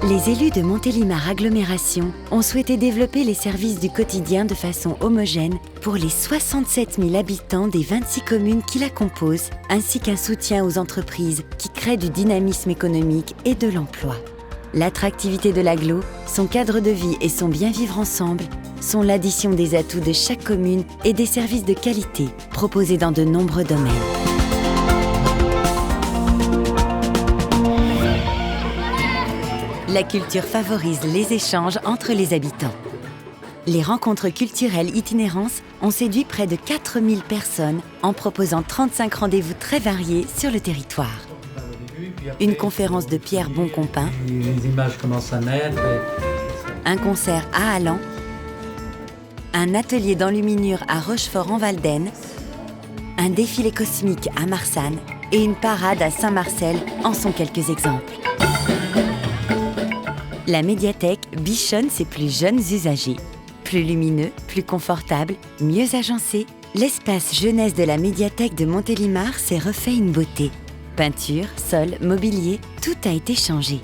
Les élus de Montélimar Agglomération ont souhaité développer les services du quotidien de façon homogène pour les 67 000 habitants des 26 communes qui la composent, ainsi qu'un soutien aux entreprises qui créent du dynamisme économique et de l'emploi. L'attractivité de l'agglo, son cadre de vie et son bien-vivre ensemble sont l'addition des atouts de chaque commune et des services de qualité proposés dans de nombreux domaines. La culture favorise les échanges entre les habitants. Les rencontres culturelles itinérances ont séduit près de 4000 personnes en proposant 35 rendez-vous très variés sur le territoire. Une conférence de Pierre Boncompin, les images commencent à naître. Un concert à Allan, un atelier d'enluminure à Rochefort-en-Valdaine, un défilé cosmique à Marsanne et une parade à Saint-Marcel en sont quelques exemples. La médiathèque bichonne ses plus jeunes usagers. Plus lumineux, plus confortable, mieux agencé, l'espace jeunesse de la médiathèque de Montélimar s'est refait une beauté. Peinture, sol, mobilier, tout a été changé.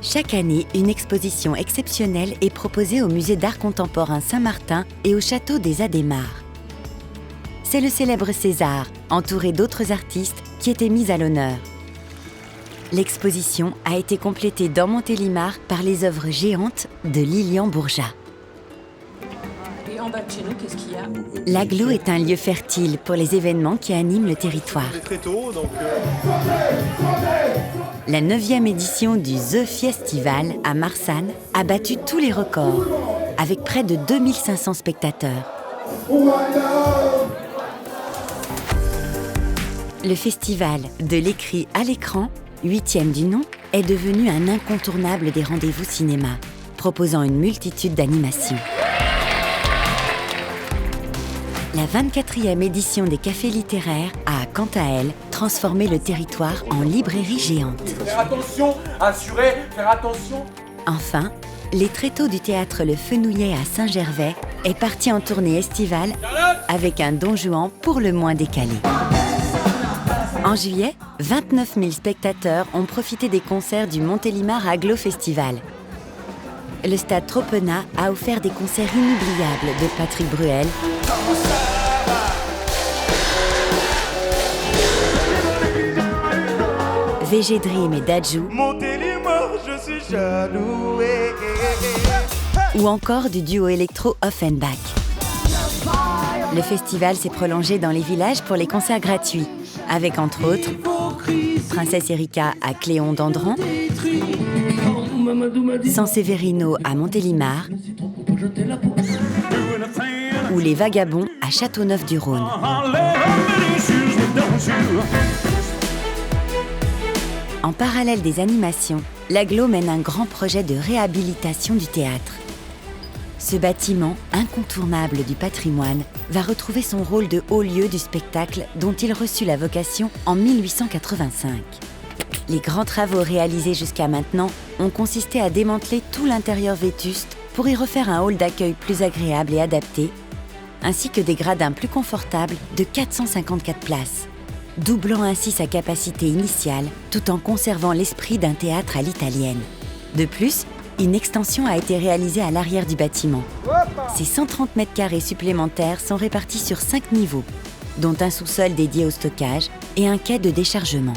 Chaque année, une exposition exceptionnelle est proposée au Musée d'art contemporain Saint-Martin et au Château des Adhémars. C'est le célèbre César, entouré d'autres artistes, qui était mis à l'honneur. L'exposition a été complétée dans Montélimar par les œuvres géantes de Lilian Bourgeat. Et en bas de chez nous, qu'est-ce qu'il y a ? L'agglo est un lieu fertile pour les événements qui animent le territoire. Très tôt, donc La 9e édition du The Festival à Marsanne a battu tous les records, avec près de 2500 spectateurs. Le festival de l'écrit à l'écran, 8e du nom, est devenu un incontournable des rendez-vous cinéma, proposant une multitude d'animations. La 24e édition des cafés littéraires a, quant à elle, transformé le territoire en librairie géante. faire attention, assurer, faire attention. Enfin, les tréteaux du théâtre Le Fenouillet à Saint-Gervais est parti en tournée estivale avec un Don Juan pour le moins décalé. En juillet, 29 000 spectateurs ont profité des concerts du Montélimar Agglo Festival. Le stade Tropenat a offert des concerts inoubliables de Patrick Bruel, VG Dream et Dadju, Montélimar, je suis jaloux. ou encore du duo électro Offenbach. Le festival s'est prolongé dans les villages pour les concerts gratuits, avec entre autres Princesse Erika à Cléon-d'Andran, San Severino à Montélimar ou Les Vagabonds à Châteauneuf-du-Rhône. En parallèle des animations, l'agglo mène un grand projet de réhabilitation du théâtre. Ce bâtiment, incontournable du patrimoine, va retrouver son rôle de haut lieu du spectacle dont il reçut la vocation en 1885. Les grands travaux réalisés jusqu'à maintenant ont consisté à démanteler tout l'intérieur vétuste pour y refaire un hall d'accueil plus agréable et adapté, ainsi que des gradins plus confortables de 454 places, doublant ainsi sa capacité initiale tout en conservant l'esprit d'un théâtre à l'italienne. De plus, une extension a été réalisée à l'arrière du bâtiment. Ces 130 mètres carrés supplémentaires sont répartis sur 5 niveaux, dont un sous-sol dédié au stockage et un quai de déchargement.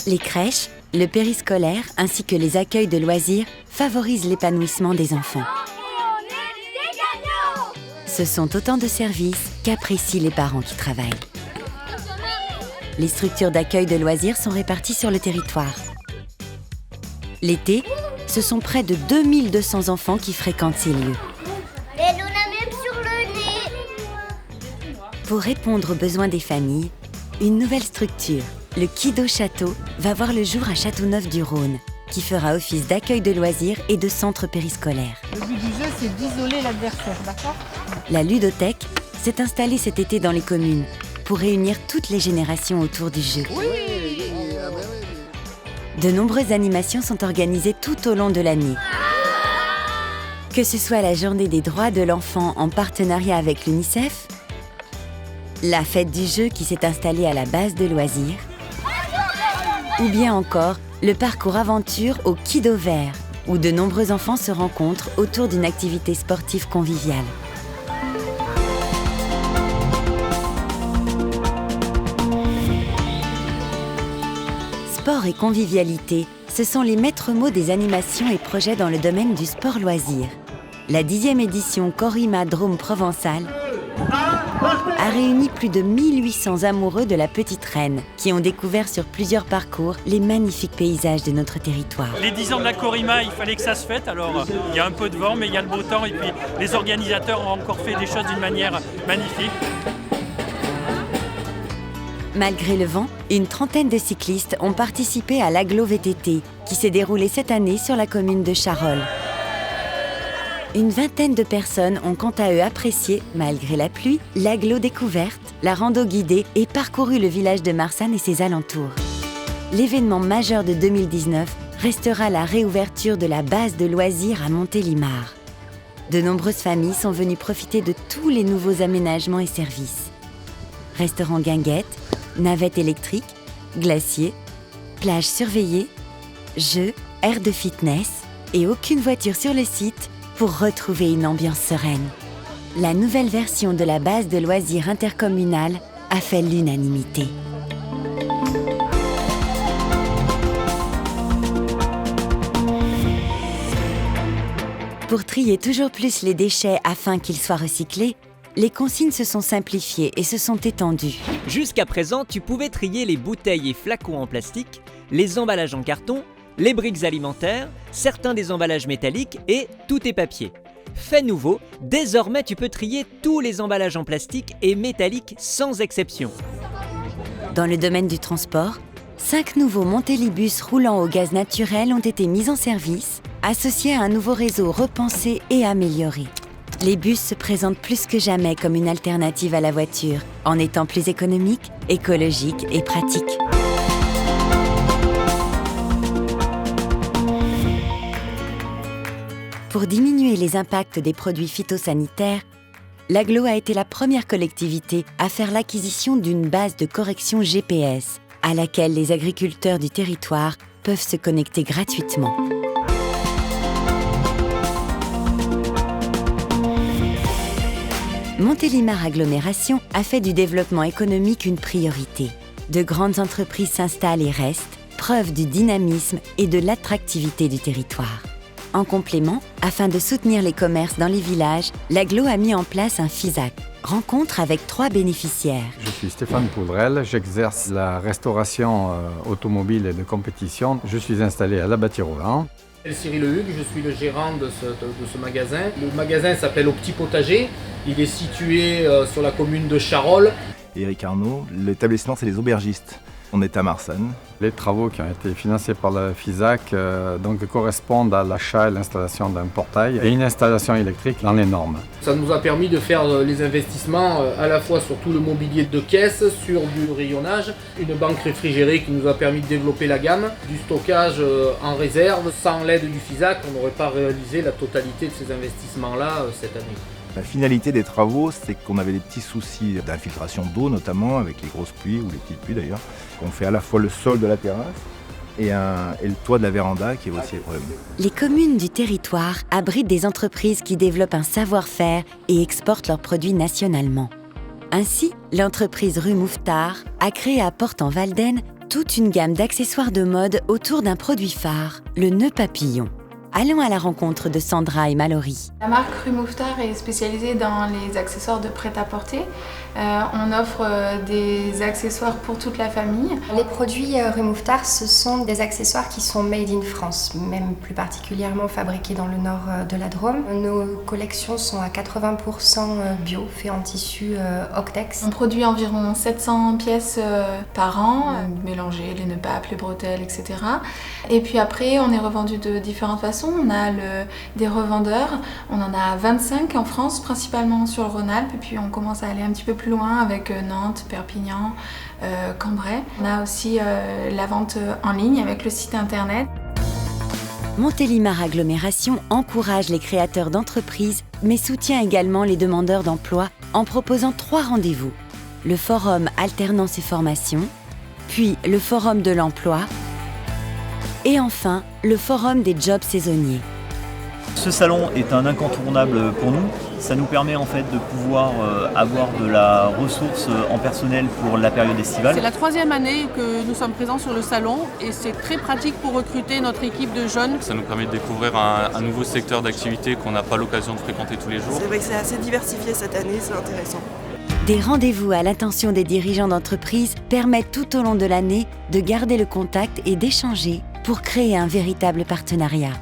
Les crèches, le périscolaire ainsi que les accueils de loisirs favorisent l'épanouissement des enfants. Ce sont autant de services qu'apprécient les parents qui travaillent. Les structures d'accueil de loisirs sont réparties sur le territoire. L'été, ce sont près de 2200 enfants qui fréquentent ces lieux. Elle en a même sur le nez. Pour répondre aux besoins des familles, une nouvelle structure, le Kido Château, va voir le jour à Châteauneuf-du-Rhône, qui fera office d'accueil de loisirs et de centre périscolaire. Le but du jeu, c'est d'isoler l'adversaire, d'accord ? La ludothèque s'est installée cet été dans les communes pour réunir toutes les générations autour du jeu. De nombreuses animations sont organisées tout au long de l'année. Que ce soit la journée des droits de l'enfant en partenariat avec l'UNICEF, la fête du jeu qui s'est installée à la base de loisirs, ou bien encore le parcours aventure au Kido Vert, où de nombreux enfants se rencontrent autour d'une activité sportive conviviale. Sport et convivialité, ce sont les maîtres mots des animations et projets dans le domaine du sport-loisir. La 10e édition Corima Drôme Provençal a réuni plus de 1800 amoureux de la Petite Reine qui ont découvert sur plusieurs parcours les magnifiques paysages de notre territoire. Les 10 ans de la Corima, il fallait que ça se fête. Alors, il y a un peu de vent, mais il y a le beau temps. Et puis, les organisateurs ont encore fait des choses d'une manière magnifique. Malgré le vent, une trentaine de cyclistes ont participé à l'Aglo VTT qui s'est déroulé cette année sur la commune de Charolles. Une vingtaine de personnes ont quant à eux apprécié, malgré la pluie, l'Aglo découverte, la rando guidée et parcouru le village de Marsanne et ses alentours. L'événement majeur de 2019 restera la réouverture de la base de loisirs à Montélimar. De nombreuses familles sont venues profiter de tous les nouveaux aménagements et services. Restaurant guinguette, navettes électriques, glaciers, plages surveillées, jeux, aires de fitness et aucune voiture sur le site pour retrouver une ambiance sereine. La nouvelle version de la base de loisirs intercommunale a fait l'unanimité. Pour trier toujours plus les déchets afin qu'ils soient recyclés, les consignes se sont simplifiées et se sont étendues. Jusqu'à présent, tu pouvais trier les bouteilles et flacons en plastique, les emballages en carton, les briques alimentaires, certains des emballages métalliques et tous tes papiers. Fait nouveau, désormais tu peux trier tous les emballages en plastique et métalliques sans exception. Dans le domaine du transport, 5 nouveaux Montélibus roulant au gaz naturel ont été mis en service, associés à un nouveau réseau repensé et amélioré. Les bus se présentent plus que jamais comme une alternative à la voiture, en étant plus économiques, écologiques et pratiques. Pour diminuer les impacts des produits phytosanitaires, l'Aglo a été la première collectivité à faire l'acquisition d'une base de correction GPS, à laquelle les agriculteurs du territoire peuvent se connecter gratuitement. Montélimar Agglomération a fait du développement économique une priorité. De grandes entreprises s'installent et restent, preuve du dynamisme et de l'attractivité du territoire. En complément, afin de soutenir les commerces dans les villages, l'Aglo a mis en place un FISAC, rencontre avec 3 bénéficiaires. Je suis Stéphane Poudrel, j'exerce la restauration automobile et de compétition. Je suis installé à la Bâtie-Roland. Cyril Hugues, je suis le gérant de ce magasin. Le magasin s'appelle Au Petit Potager. Il est situé sur la commune de Charolles. Éric Arnaud, l'établissement c'est les aubergistes. On est à Marsanne. Les travaux qui ont été financés par le FISAC correspondent à l'achat et l'installation d'un portail et une installation électrique dans les normes. Ça nous a permis de faire les investissements à la fois sur tout le mobilier de caisse, sur du rayonnage, une banque réfrigérée qui nous a permis de développer la gamme, du stockage en réserve. Sans l'aide du FISAC, on n'aurait pas réalisé la totalité de ces investissements-là cette année. La finalité des travaux, c'est qu'on avait des petits soucis d'infiltration d'eau, notamment avec les grosses pluies, ou les petites pluies d'ailleurs. On fait à la fois le sol de la terrasse et le toit de la véranda qui est aussi le problème. Les communes du territoire abritent des entreprises qui développent un savoir-faire et exportent leurs produits nationalement. Ainsi, l'entreprise Rue Mouffetard a créé à Porte-en-Valdaine toute une gamme d'accessoires de mode autour d'un produit phare, le nœud papillon. Allons à la rencontre de Sandra et Mallory. La marque Rue Mouffetard est spécialisée dans les accessoires de prêt-à-porter. On offre des accessoires pour toute la famille. Les produits Rue Mouffetard, ce sont des accessoires qui sont made in France, même plus particulièrement fabriqués dans le nord de la Drôme. Nos collections sont à 80% bio, fait en tissu Octex. On produit environ 700 pièces par an, mélanger les nœuds papes, les bretelles, etc. Et puis après, on est revendu de différentes façons. On a des revendeurs, on en a 25 en France, principalement sur le Rhône-Alpes, et puis on commence à aller un petit peu plus loin avec Nantes, Perpignan, Cambrai. On a aussi la vente en ligne avec le site internet. Montélimar Agglomération encourage les créateurs d'entreprises, mais soutient également les demandeurs d'emploi en proposant 3 rendez-vous. le forum Alternance et formation, puis le forum de l'emploi et enfin le forum des jobs saisonniers. Ce salon est un incontournable pour nous. Ça nous permet en fait de pouvoir avoir de la ressource en personnel pour la période estivale. C'est la 3e année que nous sommes présents sur le salon et c'est très pratique pour recruter notre équipe de jeunes. Ça nous permet de découvrir un nouveau secteur d'activité qu'on n'a pas l'occasion de fréquenter tous les jours. C'est vrai que c'est assez diversifié cette année, c'est intéressant. Des rendez-vous à l'attention des dirigeants d'entreprise permettent tout au long de l'année de garder le contact et d'échanger pour créer un véritable partenariat.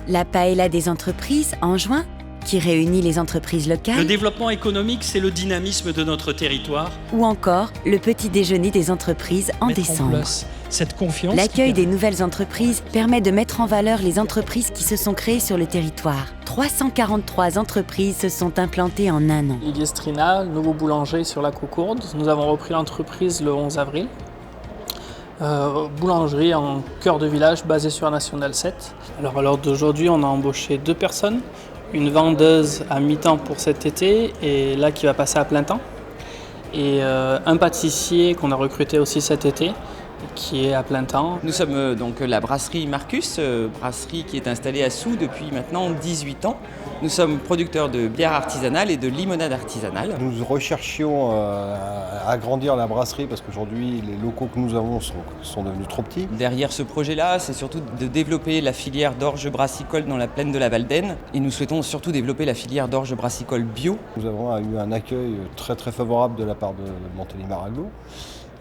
La Paella des entreprises, en juin, qui réunit les entreprises locales. Le développement économique, c'est le dynamisme de notre territoire. Ou encore le petit déjeuner des entreprises en décembre. Cette confiance. L'accueil des nouvelles entreprises permet de mettre en valeur les entreprises qui se sont créées sur le territoire. 343 entreprises se sont implantées en un an. Iliestrina, nouveau boulanger sur la Coucourde. Nous avons repris l'entreprise le 11 avril. Boulangerie en cœur de village basée sur la National 7. Alors à l'heure d'aujourd'hui, on a embauché 2 personnes. Une vendeuse à mi-temps pour cet été et là qui va passer à plein temps. Et un pâtissier qu'on a recruté aussi cet été qui est à plein temps. Nous sommes donc la brasserie Marcus, brasserie qui est installée à Soult depuis maintenant 18 ans. Nous sommes producteurs de bière artisanale et de limonade artisanale. Nous recherchions à agrandir la brasserie parce qu'aujourd'hui les locaux que nous avons sont devenus trop petits. Derrière ce projet-là, c'est surtout de développer la filière d'orge brassicole dans la plaine de la Valdaine et nous souhaitons surtout développer la filière d'orge brassicole bio. Nous avons eu un accueil très favorable de la part de Montélimar Aglo.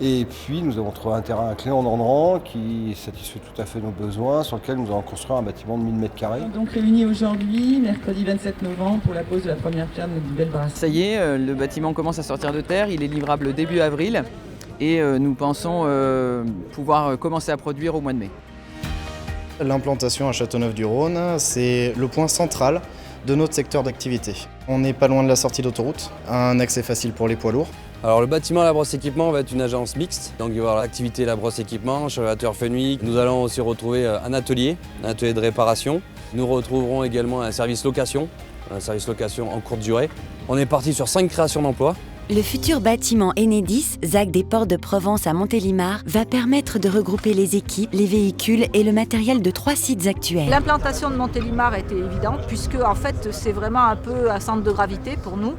Et puis nous avons trouvé un terrain à Cléon-d'Andran qui satisfait tout à fait nos besoins, sur lequel nous allons construire un bâtiment de 1000 m². Donc réunis aujourd'hui, mercredi 27 novembre, pour la pose de la première pierre de notre nouvelle brasserie. Ça y est, le bâtiment commence à sortir de terre, il est livrable début avril et nous pensons pouvoir commencer à produire au mois de mai. L'implantation à Châteauneuf-du-Rhône, c'est le point central de notre secteur d'activité. On n'est pas loin de la sortie d'autoroute, un accès facile pour les poids lourds. Alors le bâtiment La Brosse Équipement va être une agence mixte, donc il va y avoir l'activité La Brosse Équipement, Chevalier Fenwick. Nous allons aussi retrouver un atelier de réparation. Nous retrouverons également un service location en courte durée. On est parti sur 5 créations d'emplois. Le futur bâtiment Enedis, ZAC des Ports de Provence à Montélimar, va permettre de regrouper les équipes, les véhicules et le matériel de 3 sites actuels. L'implantation de Montélimar était évidente puisque en fait c'est vraiment un peu un centre de gravité pour nous.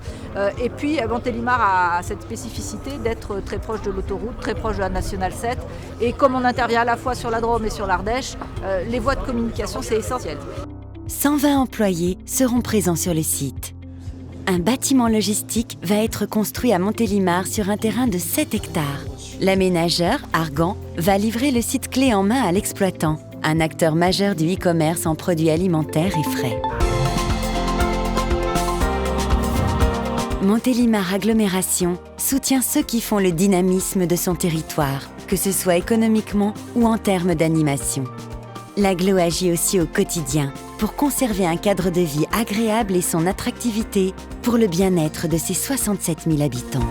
Et puis Montélimar a cette spécificité d'être très proche de l'autoroute, très proche de la National 7. Et comme on intervient à la fois sur la Drôme et sur l'Ardèche, les voies de communication c'est essentiel. 120 employés seront présents sur le site. Un bâtiment logistique va être construit à Montélimar sur un terrain de 7 hectares. L'aménageur, Argan, va livrer le site clé en main à l'exploitant, un acteur majeur du e-commerce en produits alimentaires et frais. Montélimar Agglomération soutient ceux qui font le dynamisme de son territoire, que ce soit économiquement ou en termes d'animation. L'Agglo agit aussi au quotidien pour conserver un cadre de vie agréable et son attractivité pour le bien-être de ses 67 000 habitants.